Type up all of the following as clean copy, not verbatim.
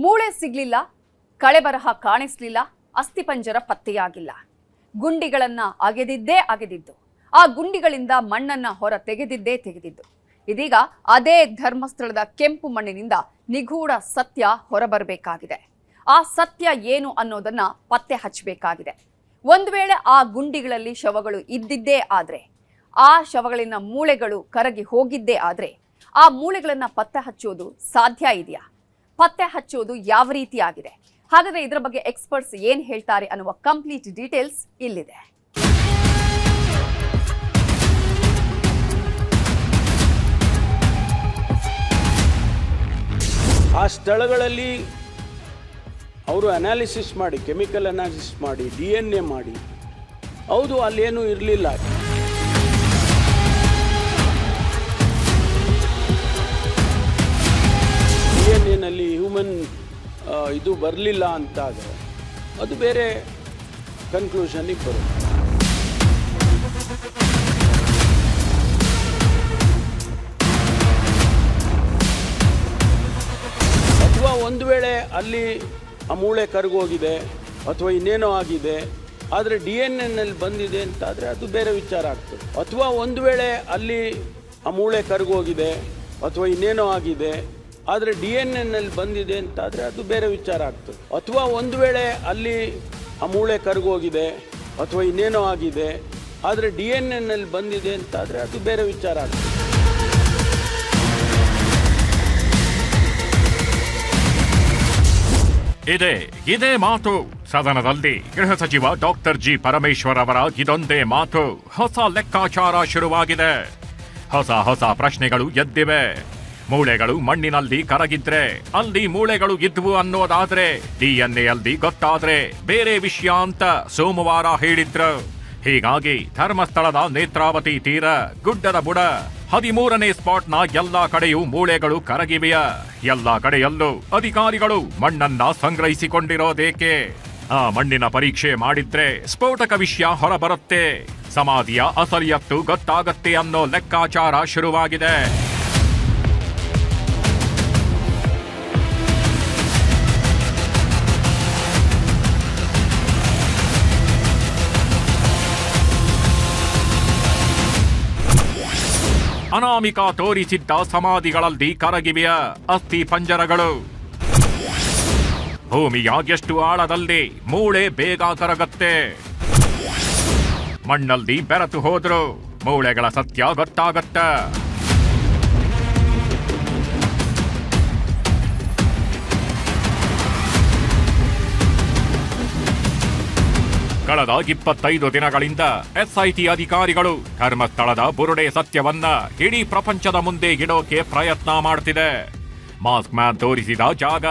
ಮೂಳೆ ಸಿಗ್ಲಿಲ್ಲ, ಕಳೆಬರಹ ಕಾಣಿಸ್ಲಿಲ್ಲ, ಅಸ್ಥಿಪಂಜರ ಪತ್ತೆಯಾಗಿಲ್ಲ. ಗುಂಡಿಗಳನ್ನ ಅಗೆದಿದ್ದು, ಆ ಗುಂಡಿಗಳಿಂದ ಮಣ್ಣನ್ನ ಹೊರ ತೆಗೆದಿದ್ದು. ಇದೀಗ ಅದೇ ಧರ್ಮಸ್ಥಳದ ಕೆಂಪು ಮಣ್ಣಿನಿಂದ ನಿಗೂಢ ಸತ್ಯ ಹೊರಬರಬೇಕಾಗಿದೆ. ಆ ಸತ್ಯ ಏನು ಅನ್ನೋದನ್ನ ಪತ್ತೆ ಹಚ್ಚಬೇಕಾಗಿದೆ. ಒಂದು ವೇಳೆ ಆ ಗುಂಡಿಗಳಲ್ಲಿ ಶವಗಳು ಇದ್ದಿದ್ದೇ ಆದ್ರೆ, ಆ ಶವಗಳಿನ ಮೂಳೆಗಳು ಕರಗಿ ಹೋಗಿದ್ದೇ ಆದ್ರೆ, ಆ ಮೂಳೆಗಳನ್ನ ಪತ್ತೆ ಹಚ್ಚೋದು ಸಾಧ್ಯ ಇದೆಯಾ? ಪತ್ತೆ ಹಚ್ಚೋದು ಯಾವ ರೀತಿ ಆಗಿದೆ? ಹಾಗಾದ್ರೆ ಇದರ ಬಗ್ಗೆ ಎಕ್ಸ್ಪರ್ಟ್ಸ್ ಏನ್ ಹೇಳ್ತಾರೆ ಅನ್ನುವ ಕಂಪ್ಲೀಟ್ ಡೀಟೇಲ್ಸ್ ಇಲ್ಲಿದೆ. ಆ ಸ್ಥಳಗಳಲ್ಲಿ ಅವರು ಅನಾಲಿಸಿಸ್ ಮಾಡಿ, ಕೆಮಿಕಲ್ ಅನಾಲಿಸಿಸ್ ಮಾಡಿ, DNA ಮಾಡಿ, ಹೌದು ಅಲ್ಲೇನೂ ಇರಲಿಲ್ಲ. DNA ಹ್ಯೂಮನ್ ಇದು ಬರಲಿಲ್ಲ ಅಂತಾದರೆ ಅದು ಬೇರೆ ಕನ್ಕ್ಲೂಷನ್ನಿಗೆ ಬರುತ್ತೆ. ಅಥವಾ ಒಂದು ವೇಳೆ ಅಲ್ಲಿ ಆ ಮೂಳೆ ಕರಗೋಗಿದೆ ಅಥವಾ ಇನ್ನೇನೋ ಆಗಿದೆ, ಆದರೆ DNA ಬಂದಿದೆ ಅಂತಾದರೆ ಅದು ಬೇರೆ ವಿಚಾರ ಆಗ್ತದೆ. ಅಥವಾ ಒಂದು ವೇಳೆ ಅಲ್ಲಿ ಆ ಮೂಳೆ ಕರಗೋಗಿದೆ ಅಥವಾ ಇನ್ನೇನೋ ಆಗಿದೆ, ಆದರೆ DNA ಬಂದಿದೆ ಅಂತಾದರೆ ಅದು ಬೇರೆ ವಿಚಾರ ಆಗ್ತದೆ. ಅಥವಾ ಒಂದು ವೇಳೆ ಅಲ್ಲಿ ಆ ಮೂಳೆ ಕರಗೋಗಿದೆ ಅಥವಾ ಇನ್ನೇನೋ ಆಗಿದೆ, ಆದರೆ DNA ಬಂದಿದೆ ಅಂತಾದರೆ ಅದು ಬೇರೆ ವಿಚಾರ ಆಗ್ತದೆ. ಇದೇ ಮಾತು ಸದನದಲ್ಲಿ ಗೃಹ ಸಚಿವ ಡಾಕ್ಟರ್ ಜಿ ಪರಮೇಶ್ವರ್ ಅವರ ಇದೊಂದೇ ಮಾತು. ಹೊಸ ಲೆಕ್ಕಾಚಾರ ಶುರುವಾಗಿದೆ. ಹೊಸ ಪ್ರಶ್ನೆಗಳು ಎದ್ದಿವೆ. ಮೂಳೆಗಳು ಮಣ್ಣಿನಲ್ಲಿ ಕರಗಿದ್ರೆ ಅಲ್ಲಿ ಮೂಳೆಗಳು ಇದ್ವು ಅನ್ನೋದಾದ್ರೆ, DNA ಅಲ್ಲಿ ಗೊತ್ತಾದ್ರೆ ಬೇರೆ ವಿಷಯ ಅಂತ ಸೋಮವಾರ ಹೇಳಿದ್ರು. ಹೀಗಾಗಿ ಧರ್ಮಸ್ಥಳದ ನೇತ್ರಾವತಿ ತೀರ ಗುಡ್ಡದ ಬುಡ 13ನೇ ಸ್ಪಾಟ್ನ ಎಲ್ಲಾ ಕಡೆಯೂ ಮೂಳೆಗಳು ಕರಗಿವೆಯ. ಎಲ್ಲಾ ಕಡೆಯಲ್ಲೂ ಅಧಿಕಾರಿಗಳು ಮಣ್ಣನ್ನ ಸಂಗ್ರಹಿಸಿಕೊಂಡಿರೋದೇಕೆ? ಆ ಮಣ್ಣಿನ ಪರೀಕ್ಷೆ ಮಾಡಿದ್ರೆ ಸ್ಫೋಟಕ ವಿಷಯ ಹೊರಬರುತ್ತೆ. ಸಮಾಧಿಯ ಅಸಲಿಯತ್ತು ಗೊತ್ತಾಗತ್ತೆ ಅನ್ನೋ ಲೆಕ್ಕಾಚಾರ ಶುರುವಾಗಿದೆ. ಅನಾಮಿಕ ತೋರಿಸಿದ್ದ ಸಮಾಧಿಗಳಲ್ಲಿ ಕರಗಿವೆಯ ಅಸ್ಥಿ ಪಂಜರಗಳು. ಭೂಮಿಯ ಎಷ್ಟು ಆಳದಲ್ಲಿ ಮೂಳೆ ಬೇಗ ಕರಗತ್ತೆ. ಮಣ್ಣಲ್ಲಿ ಬೆರೆತು ಹೋದ್ರು ಮೂಳೆಗಳ ಸತ್ಯ ಗೊತ್ತಾಗತ್ತ. ಕಳೆದ 25 ದಿನಗಳಿಂದ SIT ಅಧಿಕಾರಿಗಳು ಧರ್ಮಸ್ಥಳದ ಬುರುಡೆ ಸತ್ಯವನ್ನ ಇಡೀ ಪ್ರಪಂಚದ ಮುಂದೆ ಇಡೋಕೆ ಪ್ರಯತ್ನ ಮಾಡ್ತಿದೆ. ಮಾಸ್ಕ್ ಮ್ಯಾನ್ ತೋರಿಸಿದ ಜಾಗ,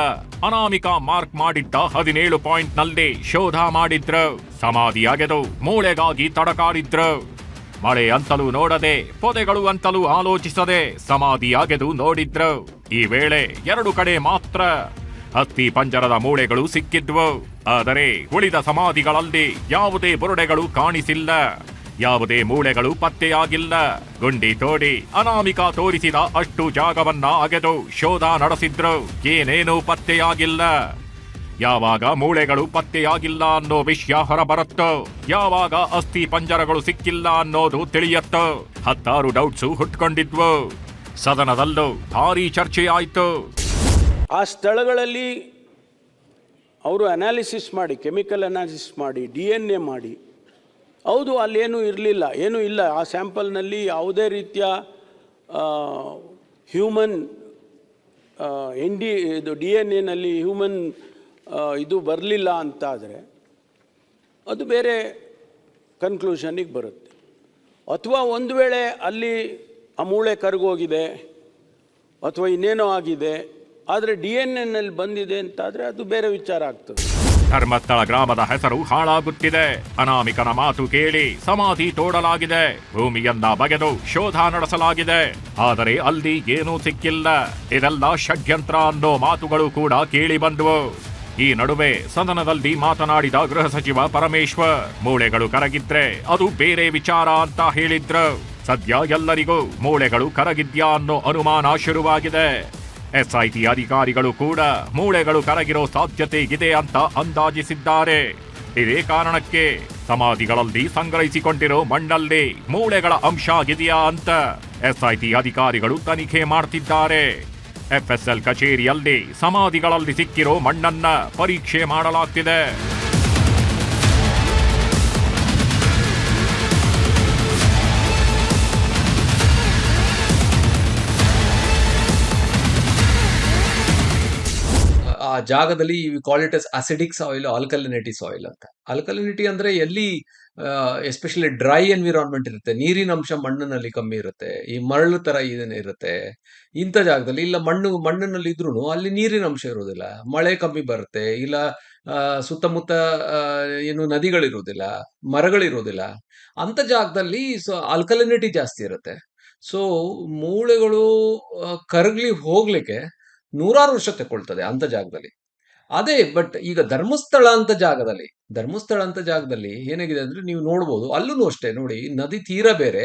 ಅನಾಮಿಕ ಮಾರ್ಕ್ ಮಾಡಿದ್ದ 17 ಪಾಯಿಂಟ್ನಲ್ಲಿ ಶೋಧ ಮಾಡಿದ್ರು. ಸಮಾಧಿ ಅಗೆದು ಮೂಳೆಗಾಗಿ ತಡಕಾಡಿದ್ರು. ಮಳೆ ಅಂತಲೂ ನೋಡದೆ, ಪೊದೆಗಳು ಅಂತಲೂ ಆಲೋಚಿಸದೆ ಸಮಾಧಿ ಅಗೆದು ನೋಡಿದ್ರು. ಈ ವೇಳೆ 2 ಕಡೆ ಮಾತ್ರ ಅಸ್ಥಿ ಪಂಜರದ ಮೂಳೆಗಳು ಸಿಕ್ಕಿದ್ವು. ಆದರೆ ಉಳಿದ ಸಮಾಧಿಗಳಲ್ಲಿ ಯಾವುದೇ ಬುರುಡೆಗಳು ಕಾಣಿಸಿಲ್ಲ. ಯಾವುದೇ ಮೂಳೆಗಳು ಪತ್ತೆಯಾಗಿಲ್ಲ. ಗುಂಡಿ ತೋಡಿ ಅನಾಮಿಕ ತೋರಿಸಿದ ಅಷ್ಟು ಜಾಗವನ್ನ ಅಗೆದು ಶೋಧ ನಡೆಸಿದ್ರು. ಏನೇನೂ ಪತ್ತೆಯಾಗಿಲ್ಲ. ಯಾವಾಗ ಮೂಳೆಗಳು ಪತ್ತೆಯಾಗಿಲ್ಲ ಅನ್ನೋ ವಿಷಯ ಹೊರಬರುತ್ತೋ, ಯಾವಾಗ ಅಸ್ಥಿ ಪಂಜರಗಳು ಸಿಕ್ಕಿಲ್ಲ ಅನ್ನೋದು ತಿಳಿಯತ್ತೋ, 16 ಡೌಟ್ಸು ಹುಟ್ಕೊಂಡಿದ್ವು. ಸದನದಲ್ಲೂ ಭಾರೀ ಚರ್ಚೆ ಆಯ್ತು. ಆ ಸ್ಥಳಗಳಲ್ಲಿ ಅವರು ಅನಾಲಿಸಿಸ್ ಮಾಡಿ, ಕೆಮಿಕಲ್ ಅನಾಲಿಸಿಸ್ ಮಾಡಿ, DNA ಮಾಡಿ, ಹೌದು ಅಲ್ಲೇನೂ ಇರಲಿಲ್ಲ, ಏನೂ ಇಲ್ಲ. ಆ ಸ್ಯಾಂಪಲ್ನಲ್ಲಿ ಯಾವುದೇ ರೀತಿಯ ಹ್ಯೂಮನ್ ಇದು DNA ಹ್ಯೂಮನ್ ಇದು ಬರಲಿಲ್ಲ ಅಂತಾದರೆ ಅದು ಬೇರೆ ಕನ್ಕ್ಲೂಷನ್ನಿಗೆ ಬರುತ್ತೆ. ಅಥವಾ ಒಂದು ವೇಳೆ ಅಲ್ಲಿ ಆ ಮೂಳೆ ಕರಗೋಗಿದೆ ಅಥವಾ ಇನ್ನೇನೋ ಆಗಿದೆ, ಆದರೆ DNA ಬಂದಿದೆ ಅಂತಾದರೆ ಅದು ಬೇರೆ ವಿಚಾರ ಆಗ್ತದೆ. ಧರ್ಮಸ್ಥಳ ಗ್ರಾಮದ ಹೆಸರು ಹಾಳಾಗುತ್ತಿದೆ. ಅನಾಮಿಕನ ಮಾತು ಕೇಳಿ ಸಮಾಧಿ ತೋಡಲಾಗಿದೆ. ಭೂಮಿಯನ್ನ ಬಗೆದು ಶೋಧ ನಡೆಸಲಾಗಿದೆ. ಆದರೆ ಅಲ್ಲಿ ಏನೂ ಸಿಕ್ಕಿಲ್ಲ. ಇದೆಲ್ಲ ಷಡ್ಯಂತ್ರ ಅನ್ನೋ ಮಾತುಗಳು ಕೂಡ ಕೇಳಿ ಬಂದವು. ಈ ನಡುವೆ ಸದನದಲ್ಲಿ ಮಾತನಾಡಿದ ಗೃಹ ಸಚಿವ ಪರಮೇಶ್ವರ್, ಮೂಳೆಗಳು ಕರಗಿದ್ರೆ ಅದು ಬೇರೆ ವಿಚಾರ ಅಂತ ಹೇಳಿದ್ರು. ಸದ್ಯ ಎಲ್ಲರಿಗೂ ಮೂಳೆಗಳು ಕರಗಿದ್ಯಾ ಅನ್ನೋ ಅನುಮಾನ ಶುರುವಾಗಿದೆ. ಎಸ್ಐಟಿ ಅಧಿಕಾರಿಗಳು ಕೂಡ ಮೂಳೆಗಳು ಕರಗಿರೋ ಸಾಧ್ಯತೆ ಇದೆ ಅಂತ ಅಂದಾಜಿಸಿದ್ದಾರೆ. ಇದೇ ಕಾರಣಕ್ಕೆ ಸಮಾಧಿಗಳಲ್ಲಿ ಸಂಗ್ರಹಿಸಿಕೊಂಡಿರೋ ಮಣ್ಣಲ್ಲಿ ಮೂಳೆಗಳ ಅಂಶ ಇದೆಯಾ ಅಂತ ಎಸ್ಐಟಿ ಅಧಿಕಾರಿಗಳು ತನಿಖೆ ಮಾಡ್ತಿದ್ದಾರೆ. ಎಫ್ಎಸ್ಎಲ್ ಕಚೇರಿಯಲ್ಲಿ ಸಮಾಧಿಗಳಲ್ಲಿ ಸಿಕ್ಕಿರೋ ಮಣ್ಣನ್ನ ಪರೀಕ್ಷೆ ಮಾಡಲಾಗ್ತಿದೆ. ಆ ಜಾಗದಲ್ಲಿ call it as acidic soil, alkalinity soil ಅಂತ. ಆಲ್ಕಲಿನಿಟಿ ಅಂದ್ರೆ ಎಲ್ಲಿ ಎಸ್ಪೆಷಲಿ ಡ್ರೈ ಎನ್ವಿರಾನ್ಮೆಂಟ್ ಇರುತ್ತೆ, ನೀರಿನ ಅಂಶ ಮಣ್ಣಿನಲ್ಲಿ ಕಮ್ಮಿ ಇರುತ್ತೆ, ಈ ಮರಳು ತರ ಇದನ್ನ ಇರುತ್ತೆ, ಇಂಥ ಜಾಗದಲ್ಲಿ ಇಲ್ಲ ಮಣ್ಣಿನಲ್ಲಿ ಇದ್ರೂ ಅಲ್ಲಿ ನೀರಿನ ಅಂಶ ಇರೋದಿಲ್ಲ, ಮಳೆ ಕಮ್ಮಿ ಬರುತ್ತೆ, ಇಲ್ಲ ಸುತ್ತಮುತ್ತ ಏನು ನದಿಗಳಿರೋದಿಲ್ಲ, ಮರಗಳಿರೋದಿಲ್ಲ, ಅಂತ ಜಾಗದಲ್ಲಿ ಆಲ್ಕಲಿನಿಟಿ ಜಾಸ್ತಿ ಇರುತ್ತೆ. ಸೊ ಮೂಳೆಗಳು ಕರಗ್ಲಿ ಹೋಗ್ಲಿಕ್ಕೆ 100 ವರ್ಷ ತಗೊಳ್ತದೆ ಅಂತ ಜಾಗದಲ್ಲಿ. ಅದೇ ಬಟ್ ಈಗ ಧರ್ಮಸ್ಥಳ ಅಂತ ಜಾಗದಲ್ಲಿ ಏನಾಗಿದೆ ಅಂದ್ರೆ ನೀವು ನೋಡ್ಬೋದು, ಅಲ್ಲೂ ಅಷ್ಟೇ ನೋಡಿ, ನದಿ ತೀರ ಬೇರೆ,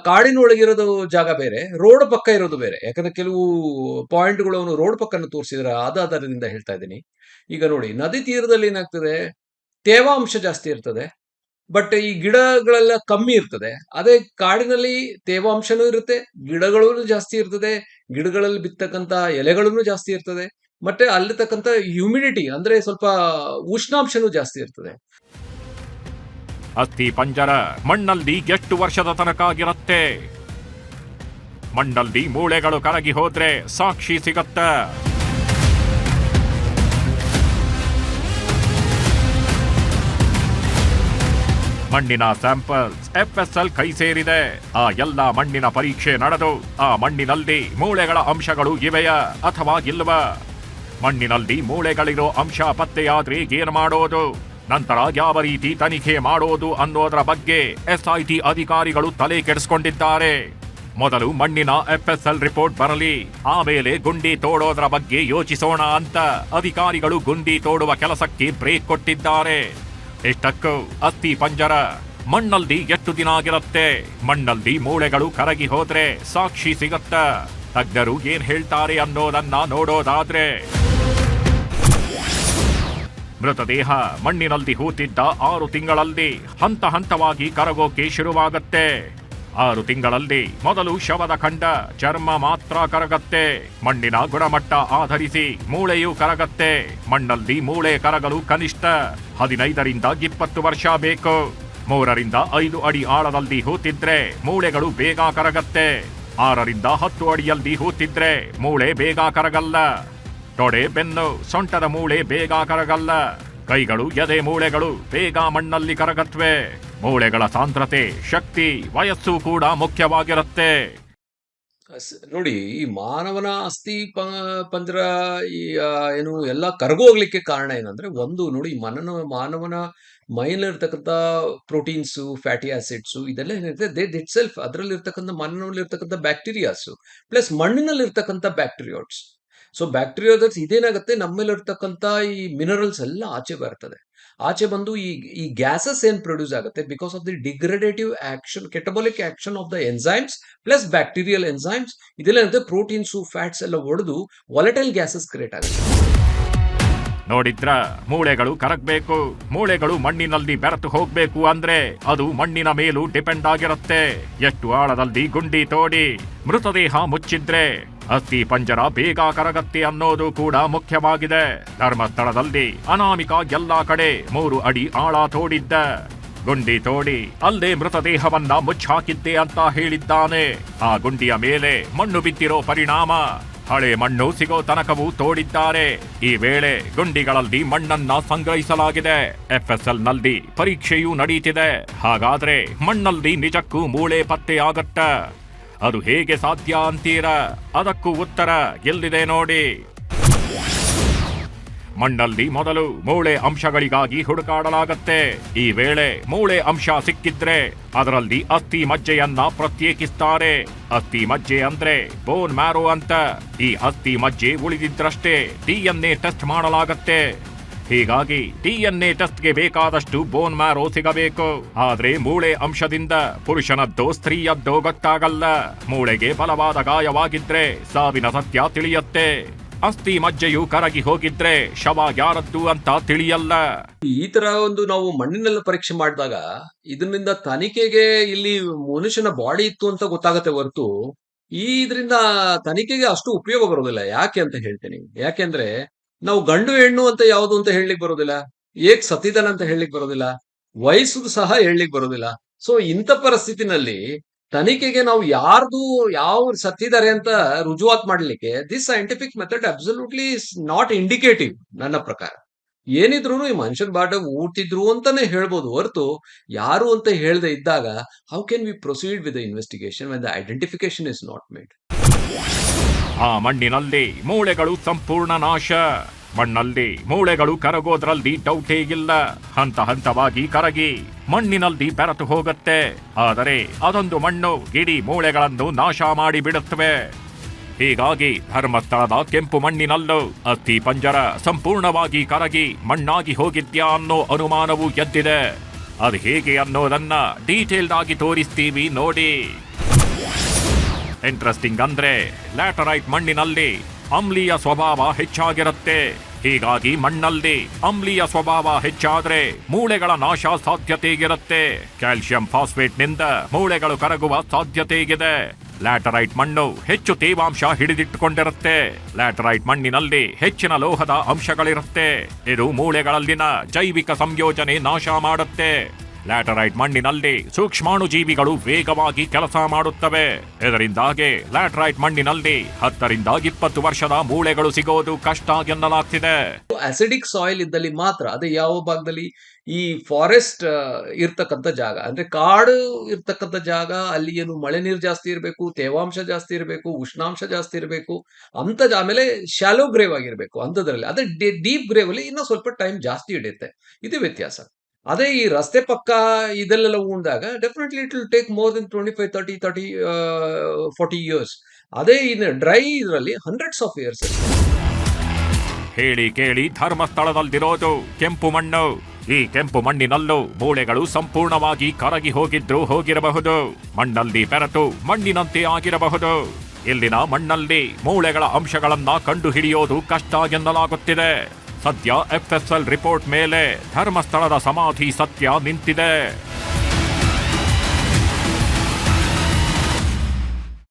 ಕಾಡಿನೊಳಗಿರೋದು ಜಾಗ ಬೇರೆ, ರೋಡ್ ಪಕ್ಕ ಇರೋದು ಬೇರೆ. ಯಾಕಂದ್ರೆ ಕೆಲವು ಪಾಯಿಂಟ್ಗಳು ಅವನು ರೋಡ್ ಪಕ್ಕನ ತೋರಿಸಿದ್ರ ಆಧಾರದಿಂದ ಹೇಳ್ತಾ ಇದ್ದೀನಿ. ಈಗ ನೋಡಿ, ನದಿ ತೀರದಲ್ಲಿ ಏನಾಗ್ತದೆ, ತೇವಾಂಶ ಜಾಸ್ತಿ ಇರ್ತದೆ, ಬಟ್ ಈ ಗಿಡಗಳೆಲ್ಲ ಕಮ್ಮಿ ಇರ್ತದೆ. ಅದೇ ಕಾಡಿನಲ್ಲಿ ತೇವಾಂಶನೂ ಇರುತ್ತೆ, ಗಿಡಗಳೂ ಜಾಸ್ತಿ ಇರ್ತದೆ, ಗಿಡಗಳಲ್ಲಿ ಬಿತ್ತಕ್ಕಂತ ಎಲೆಗಳೂ ಜಾಸ್ತಿ ಇರ್ತದೆ, ಮತ್ತೆ ಅಲ್ಲಿರ್ತಕ್ಕಂಥ ಹ್ಯೂಮಿಡಿಟಿ ಅಂದ್ರೆ ಸ್ವಲ್ಪ ಉಷ್ಣಾಂಶನೂ ಜಾಸ್ತಿ ಇರ್ತದೆ. ಅಸ್ಥಿ ಪಂಜರ ಮಣ್ಣಲ್ಲಿ ಎಷ್ಟು ವರ್ಷದ ತನಕ ಆಗಿರುತ್ತೆ? ಮಣ್ಣಲ್ಲಿ ಮೂಳೆಗಳು ಕರಗಿ ಹೋದ್ರೆ ಸಾಕ್ಷಿ ಸಿಗತ್ತೆ. ಮಣ್ಣಿನ ಸ್ಯಾಂಪಲ್ಸ್ ಎಫ್ಎಸ್ಎಲ್ ಕೈ ಸೇರಿದೆ. ಆ ಎಲ್ಲ ಮಣ್ಣಿನ ಪರೀಕ್ಷೆ ನಡೆದು ಆ ಮಣ್ಣಿನಲ್ಲಿ ಮೂಳೆಗಳ ಅಂಶಗಳು ಇವೆಯಾ ಅಥವಾ ಇಲ್ವಾ? ಮಣ್ಣಿನಲ್ಲಿ ಮೂಳೆಗಳಿರೋ ಅಂಶ ಪತ್ತೆಯಾದ್ರೆ ಏನು ಮಾಡೋದು, ನಂತರ ಯಾವ ರೀತಿ ತನಿಖೆ ಮಾಡೋದು ಅನ್ನೋದರ ಬಗ್ಗೆ ಎಸ್ಐಟಿ ಅಧಿಕಾರಿಗಳು ತಲೆ ಕೆಡಿಸಿಕೊಂಡಿದ್ದಾರೆ. ಮೊದಲು ಮಣ್ಣಿನ ಎಫ್ಎಸ್ಎಲ್ ರಿಪೋರ್ಟ್ ಬರಲಿ, ಆಮೇಲೆ ಗುಂಡಿ ತೋಡೋದ್ರ ಬಗ್ಗೆ ಯೋಚಿಸೋಣ ಅಂತ ಅಧಿಕಾರಿಗಳು ಗುಂಡಿ ತೋಡುವ ಕೆಲಸಕ್ಕೆ ಬ್ರೇಕ್ ಕೊಟ್ಟಿದ್ದಾರೆ. ಇಷ್ಟಕ್ಕೂ ಅಸ್ಥಿ ಪಂಜರ ಮಣ್ಣಲ್ಲಿ ಎಷ್ಟು ದಿನ ಆಗಿರುತ್ತೆ? ಮಣ್ಣಲ್ಲಿ ಮೂಳೆಗಳು ಕರಗಿ ಹೋದ್ರೆ ಸಾಕ್ಷಿ ಸಿಗತ್ತ? ತಜ್ಞರು ಏನ್ ಹೇಳ್ತಾರೆ ಅನ್ನೋದನ್ನ ನೋಡೋದಾದ್ರೆ, ಮೃತದೇಹ ಮಣ್ಣಿನಲ್ಲಿ ಹೂತಿದ್ದ 6 ತಿಂಗಳಲ್ಲಿ ಹಂತ ಹಂತವಾಗಿ ಕರಗೋಕೆ ಶುರುವಾಗತ್ತೆ. 6 ತಿಂಗಳಲ್ಲಿ ಮೊದಲು ಶವದ ಖಂಡ, ಚರ್ಮ ಮಾತ್ರ ಕರಗತ್ತೆ. ಮಣ್ಣಿನ ಗುಣಮಟ್ಟ ಆಧರಿಸಿ ಮೂಳೆಯೂ ಕರಗತ್ತೆ. ಮಣ್ಣಲ್ಲಿ ಮೂಳೆ ಕರಗಲು ಕನಿಷ್ಠ 15ರಿಂದ 20 ವರ್ಷ ಬೇಕು. 3ರಿಂದ 5 ಅಡಿ ಆಳದಲ್ಲಿ ಹೂತಿದ್ರೆ ಮೂಳೆಗಳು ಬೇಗ ಕರಗತ್ತೆ. 6ರಿಂದ 10 ಅಡಿಯಲ್ಲಿ ಹೂತಿದ್ರೆ ಮೂಳೆ ಬೇಗ ಕರಗಲ್ಲ. ತೊಡೆ, ಬೆನ್ನು, ಸೊಂಟದ ಮೂಳೆ ಬೇಗ ಕರಗಲ್ಲ. ಕೈಗಳು, ಎದೆ ಮೂಳೆಗಳು ಬೇಗ ಮಣ್ಣಲ್ಲಿ ಕರಗತ್ವೆ. ಮೂಳೆಗಳ ಸಾಂದ್ರತೆ, ಶಕ್ತಿ, ವಯಸ್ಸು ಕೂಡ ಮುಖ್ಯವಾಗಿರುತ್ತೆ. ನೋಡಿ, ಈ ಮಾನವನ ಅಸ್ಥಿ ಪಂಜರ ಏನು ಎಲ್ಲ ಕರಗೋಗ್ಲಿಕ್ಕೆ ಕಾರಣ ಏನಂದ್ರೆ, ಒಂದು ನೋಡಿ, ಮಾನವನ ಮೈನಲ್ಲಿರ್ತಕ್ಕಂಥ ಪ್ರೋಟೀನ್ಸು, ಫ್ಯಾಟಿ ಆಸಿಡ್ಸು, ಇದೆಲ್ಲ ಏನಿರುತ್ತೆ ಇಟ್ ಸೆಲ್ಫ್ ಅದರಲ್ಲಿರ್ತಕ್ಕಂಥ ಮಣ್ಣಿನಲ್ಲಿರ್ತಕ್ಕಂಥ ಬ್ಯಾಕ್ಟೀರಿಯಾಸು ಪ್ಲಸ್ ಮಣ್ಣಿನಲ್ಲಿರ್ತಕ್ಕಂಥ ಬ್ಯಾಕ್ಟೀರಿಯಾಟ್ಸ್. ಸೊ ಬ್ಯಾಕ್ಟೀರಿಯಾದರ್ಸ್ ಇದೇನಾಗುತ್ತೆ, ನಮ್ಮಲ್ಲಿರ್ತಕ್ಕಂಥ ಈ ಮಿನರಲ್ಸ್ ಎಲ್ಲ ಆಚೆ ಬರ್ತದೆ. ಆಚೆ ಬಂದು ಈ ಗ್ಯಾಸಸ್ ಏನ್ ಪ್ರೊಡ್ಯೂಸ್ ಆಗುತ್ತೆ because of the degradative action, catabolic action of the enzymes plus bacterial enzymes, ಇದೆಲ್ಲ ಏನಿದೆ ಪ್ರೋಟೀನ್ಸು, ಫ್ಯಾಟ್ಸ್ ಎಲ್ಲ ಒಡೆದು ವಾಲಟೈಲ್ ಗ್ಯಾಸಸ್ ಕ್ರಿಯೇಟ್ ಆಗುತ್ತೆ. ನೋಡಿದ್ರ, ಮೂಳೆಗಳು ಕರಗಬೇಕು, ಮೂಳೆಗಳು ಮಣ್ಣಿನಲ್ಲಿ ಬೆರೆತು ಹೋಗ್ಬೇಕು ಅಂದ್ರೆ ಅದು ಮಣ್ಣಿನ ಮೇಲೂ ಡಿಪೆಂಡ್ ಆಗಿರುತ್ತೆ. ಎಷ್ಟು ಆಳದಲ್ಲಿ ಗುಂಡಿ ತೋಡಿ ಮೃತದೇಹ ಮುಚ್ಚಿದ್ರೆ ಅಸ್ಥಿ ಪಂಜರ ಬೇಗ ಕರಗತ್ತೆ ಅನ್ನೋದು ಕೂಡ ಮುಖ್ಯವಾಗಿದೆ. ಧರ್ಮಸ್ಥಳದಲ್ಲಿ ಅನಾಮಿಕ ಎಲ್ಲಾ ಕಡೆ 3 ಅಡಿ ಆಳ ತೋಡಿದ್ದ. ಗುಂಡಿ ತೋಡಿ ಅಲ್ಲೇ ಮೃತದೇಹವನ್ನ ಮುಚ್ಚಾಕಿದ್ದೆ ಅಂತ ಹೇಳಿದ್ದಾನೆ. ಆ ಗುಂಡಿಯ ಮೇಲೆ ಮಣ್ಣು ಬಿದ್ದಿರೋ ಪರಿಣಾಮ ಹಳೆ ಮಣ್ಣು ಸಿಗೋ ತನಕವೂ ತೋಡಿದ್ದಾರೆ. ಈ ವೇಳೆ ಗುಂಡಿಗಳಲ್ಲಿ ಮಣ್ಣನ್ನ ಸಂಗ್ರಹಿಸಲಾಗಿದೆ. ಎಫ್ಎಸ್ಎಲ್ ನಲ್ಲಿ ಪರೀಕ್ಷೆಯೂ ನಡೀತಿದೆ. ಹಾಗಾದ್ರೆ ಮಣ್ಣಲ್ಲಿ ನಿಜಕ್ಕೂ ಮೂಳೆ ಪತ್ತೆಯಾಗತ್ತ? ಅದು ಹೇಗೆ ಸಾಧ್ಯ ಅಂತೀರಾ? ಅದಕ್ಕೂ ಉತ್ತರ ಎಲ್ಲಿದೆ ನೋಡಿ. ಮಣ್ಣಲ್ಲಿ ಮೊದಲು ಮೂಳೆ ಅಂಶಗಳಿಗಾಗಿ ಹುಡುಕಾಡಲಾಗತ್ತೆ. ಈ ವೇಳೆ ಮೂಳೆ ಅಂಶ ಸಿಕ್ಕಿದ್ರೆ ಅದರಲ್ಲಿ ಅಸ್ಥಿ ಮಜ್ಜೆಯನ್ನ ಪ್ರತ್ಯೇಕಿಸ್ತಾರೆ. ಅಸ್ಥಿ ಮಜ್ಜೆ ಅಂದ್ರೆ ಬೋನ್ ಮ್ಯಾರೋ ಅಂತ. ಈ ಅಸ್ಥಿ ಮಜ್ಜೆ ಉಳಿದಿದ್ರಷ್ಟೇ DNA ಟೆಸ್ಟ್ ಮಾಡಲಾಗತ್ತೆ. ಹೀಗಾಗಿ DNA ಟೆಸ್ಟ್ಗೆ ಬೇಕಾದಷ್ಟು ಬೋನ್ ಮ್ಯಾರೋ ಸಿಗಬೇಕು. ಆದ್ರೆ ಮೂಳೆ ಅಂಶದಿಂದ ಪುರುಷನದ್ದೋ ಸ್ತ್ರೀಯದ್ದೋ ಗೊತ್ತಾಗಲ್ಲ. ಮೂಳೆಗೆ ಬಲವಾದ ಗಾಯವಾಗಿದ್ರೆ ಸಾವಿನ ಸತ್ಯ ತಿಳಿಯತ್ತೆ. ಅಸ್ಥಿ ಮಜ್ಜೆಯು ಕರಗಿ ಹೋಗಿದ್ರೆ ಶವ ಯಾರದ್ದು ಅಂತ ತಿಳಿಯಲ್ಲ. ಈ ತರ ಒಂದು ನಾವು ಮಣ್ಣಿನೆಲ್ಲ ಪರೀಕ್ಷೆ ಮಾಡಿದಾಗ ಇದರಿಂದ ತನಿಖೆಗೆ ಇಲ್ಲಿ ಮನುಷ್ಯನ ಬಾಡಿ ಇತ್ತು ಅಂತ ಗೊತ್ತಾಗತ್ತೆ ಹೊರತು ಇದರಿಂದ ತನಿಖೆಗೆ ಅಷ್ಟು ಉಪಯೋಗ ಬರೋದಿಲ್ಲ. ಯಾಕೆ ಅಂತ ಹೇಳ್ತೀನಿ. ಯಾಕೆಂದ್ರೆ ನಾವು ಗಂಡು ಹೆಣ್ಣು ಅಂತ ಯಾವುದು ಅಂತ ಹೇಳಲಿಕ್ಕೆ ಬರೋದಿಲ್ಲ, ಏಕ್ ಸತ್ತಿದಾನ ಅಂತ ಹೇಳಲಿಕ್ಕೆ ಬರೋದಿಲ್ಲ, ವಯಸ್ಸು ಸಹ ಹೇಳಲಿಕ್ಕೆ ಬರೋದಿಲ್ಲ. ಸೊ ಇಂಥ ಪರಿಸ್ಥಿತಿನಲ್ಲಿ ತನಿಖೆಗೆ ನಾವು ಯಾರ್ದು ಯಾವ ಸತ್ತಿದ್ದಾರೆ ಅಂತ ರುಜುವಾತ್ ಮಾಡ್ಲಿಕ್ಕೆ this scientific method absolutely is not indicative. ನನ್ನ ಪ್ರಕಾರ ಏನಿದ್ರು ಈ ಮನುಷ್ಯನ ಬಾಟ ಊಟಿದ್ರು ಅಂತಾನೆ ಹೇಳ್ಬೋದು ಹೊರತು ಯಾರು ಅಂತ ಹೇಳದೆ ಇದ್ದಾಗ how can we proceed with the investigation when the identification is not made. ಆ ಮಣ್ಣಿನಲ್ಲಿ ಮೂಳೆಗಳು ಸಂಪೂರ್ಣ ನಾಶ. ಮಣ್ಣಲ್ಲಿ ಮೂಳೆಗಳು ಕರಗೋದ್ರಲ್ಲಿ ಡೌಟೇ ಇಲ್ಲ. ಹಂತ ಹಂತವಾಗಿ ಕರಗಿ ಮಣ್ಣಿನಲ್ಲಿ ಬೆರೆತು ಹೋಗುತ್ತೆ. ಆದರೆ ಅದೊಂದು ಮಣ್ಣು ಇಡೀ ಮೂಳೆಗಳನ್ನು ನಾಶ ಮಾಡಿ ಬಿಡುತ್ತವೆ. ಹೀಗಾಗಿ ಧರ್ಮಸ್ಥಳದ ಕೆಂಪು ಮಣ್ಣಿನಲ್ಲೂ ಅಸ್ಥಿ ಪಂಜರ ಸಂಪೂರ್ಣವಾಗಿ ಕರಗಿ ಮಣ್ಣಾಗಿ ಹೋಗಿದ್ಯಾ ಅನ್ನೋ ಅನುಮಾನವೂ ಎದ್ದಿದೆ. ಅದು ಹೇಗೆ ಅನ್ನೋದನ್ನ ಡೀಟೇಲ್ಡ್ ಆಗಿ ತೋರಿಸ್ತೀವಿ ನೋಡಿ. ಇಂಟ್ರೆಸ್ಟಿಂಗ್ ಅಂದ್ರೆ ಲ್ಯಾಟರೈಟ್ ಮಣ್ಣಿನಲ್ಲಿ ಆಮ್ಲೀಯ ಸ್ವಭಾವ ಹೆಚ್ಚಾಗಿರುತ್ತೆ. ಹೀಗಾಗಿ ಮಣ್ಣಲ್ಲಿ ಆಮ್ಲೀಯ ಸ್ವಭಾವ ಹೆಚ್ಚಾದ್ರೆ ಮೂಳೆಗಳ ನಾಶ ಸಾಧ್ಯತೆ ಇರುತ್ತೆ. ಕ್ಯಾಲ್ಸಿಯಂ ಫಾಸ್ಫೇಟ್ನಿಂದ ಮೂಳೆಗಳು ಕರಗುವ ಸಾಧ್ಯತೆ ಇದೆ. ಲ್ಯಾಟರೈಟ್ ಮಣ್ಣು ಹೆಚ್ಚು ತೇವಾಂಶ ಹಿಡಿದಿಟ್ಟುಕೊಂಡಿರುತ್ತೆ. ಲ್ಯಾಟರೈಟ್ ಮಣ್ಣಿನಲ್ಲಿ ಹೆಚ್ಚಿನ ಲೋಹದ ಅಂಶಗಳಿರುತ್ತೆ. ಇದು ಮೂಳೆಗಳಲ್ಲಿನ ಜೈವಿಕ ಸಂಯೋಜನೆ ನಾಶ ಮಾಡುತ್ತೆ. ಲ್ಯಾಟರೈಟ್ ಮಣ್ಣಿನಲ್ಲಿ ಸೂಕ್ಷ್ಮಾಣುಜೀವಿಗಳು ವೇಗವಾಗಿ ಕೆಲಸ ಮಾಡುತ್ತವೆ. ಇದರಿಂದಾಗಿ ಲ್ಯಾಟರೈಟ್ ಮಣ್ಣಿನಲ್ಲಿ 10 ರಿಂದ 20 ವರ್ಷದ ಮೂಳೆಗಳು ಸಿಗೋದು ಕಷ್ಟ ಎನ್ನಲಾಗ್ತಿದೆ. ಅಸಿಡಿಕ್ ಸಾಯಿಲ್ ಇದ್ದಲ್ಲಿ ಮಾತ್ರ, ಅದೇ ಯಾವ ಭಾಗದಲ್ಲಿ ಈ ಫಾರೆಸ್ಟ್ ಇರ್ತಕ್ಕಂಥ ಜಾಗ ಅಂದ್ರೆ ಕಾಡು ಇರ್ತಕ್ಕಂಥ ಜಾಗ, ಅಲ್ಲಿ ಏನು ಮಳೆ ನೀರು ಜಾಸ್ತಿ ಇರಬೇಕು, ತೇವಾಂಶ ಜಾಸ್ತಿ ಇರಬೇಕು, ಉಷ್ಣಾಂಶ ಜಾಸ್ತಿ ಇರಬೇಕು ಅಂತ. ಆಮೇಲೆ ಶಾಲೋ ಗ್ರೇವ್ ಆಗಿರ್ಬೇಕು ಅಂಥದ್ರಲ್ಲಿ. ಅದೇ ಡೀಪ್ ಗ್ರೇವ್ ಅಲ್ಲಿ ಇನ್ನೂ ಸ್ವಲ್ಪ ಟೈಮ್ ಜಾಸ್ತಿ ಹಿಡಿಯುತ್ತೆ. ಇದು ವ್ಯತ್ಯಾಸ. ಅದೇ ಈ ರಸ್ತೆ ಪಕ್ಕ ಇದೆಲ್ಲ ಉಂಡಾಗ definitely it will take more than 25, 30, 40 years. ಅದೇ ಇನ್ನು ಡ್ರೈ ಇದರಲ್ಲಿ ಹಂಡ್ರೆಡ್ಸ್ ಆಫ್ ಇಯರ್ಸ್. ಹೇಳಿ ಕೇಳಿ ಧರ್ಮಸ್ಥಳದಲ್ಲಿರೋದು ಕೆಂಪು ಮಣ್ಣು. ಈ ಕೆಂಪು ಮಣ್ಣಿನಲ್ಲೂ ಮೂಳೆಗಳು ಸಂಪೂರ್ಣವಾಗಿ ಕರಗಿ ಹೋಗಿದ್ರು ಹೋಗಿರಬಹುದು. ಮಣ್ಣಲ್ಲಿ ಬೆರೆತು ಮಣ್ಣಿನಂತೆ ಆಗಿರಬಹುದು. ಇಲ್ಲಿನ ಮಣ್ಣಲ್ಲಿ ಮೂಳೆಗಳ ಅಂಶಗಳನ್ನ ಕಂಡುಹಿಡಿಯೋದು ಕಷ್ಟ ಎನ್ನಲಾಗುತ್ತಿದೆ. ಸದ್ಯ FSL ರಿಪೋರ್ಟ್ ಮೇಲೆ ಧರ್ಮಸ್ಥಳದ ಸಮಾಧಿ ಸತ್ಯ ನಿಂತಿದೆ.